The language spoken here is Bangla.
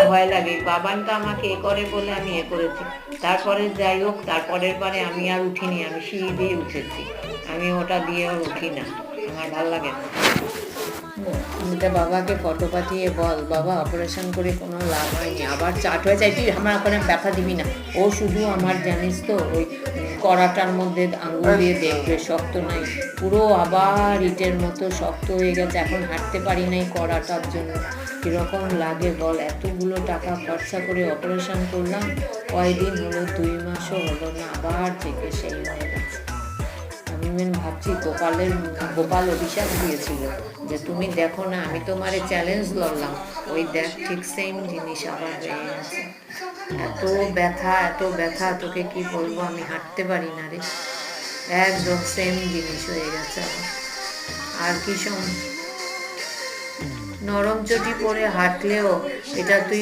ভয় লাগে, বাবানটা আমাকে এ করে বলে আমি এ করেছি। তারপরে যাই হোক, তারপরের বারে আমি আর উঠিনি, আমি সিঁড়ি দিয়ে উঠেছি, আমি ওটা দিয়ে আর উঠি না, আমার ভালো লাগে না। এটা বাবাকে ফটো পাঠিয়ে বল, বাবা অপারেশন করে কোনো লাভ হয়নি, আবার চাট হয়ে যায়, তুই আমার ওখানে ব্যথা দিবি না। ও শুধু আমার জানিস তো ওই কড়াটার মধ্যে আঙুল দিয়ে দেখবে শক্ত নাই, পুরো আবার ইটের মতো শক্ত হয়ে গেছে, এখন হাঁটতে পারি নাই কড়াটার জন্য। কীরকম লাগে বল, এতগুলো টাকা খরচা করে অপারেশন করলাম, কয়দিন হলো, 2 মাসও হলো না, আবার থেকে সেই হয়ে গেছে। আমি ভাবছি গোপাল অভিশাপ দিয়েছিল যে তুমি দেখো না, আমি তোমারে চ্যালেঞ্জ লড়লাম, ওই দেখ ঠিক সেম জিনিস আবার হয়ে গেছে। এত ব্যথা, এত ব্যথা, তোকে কি বলবো, আমি হাঁটতে পারি না রে, একদম সেম জিনিস হয়ে গেছে আবার। আর কি নরম চটি পরে হাঁটলেও এটা তুই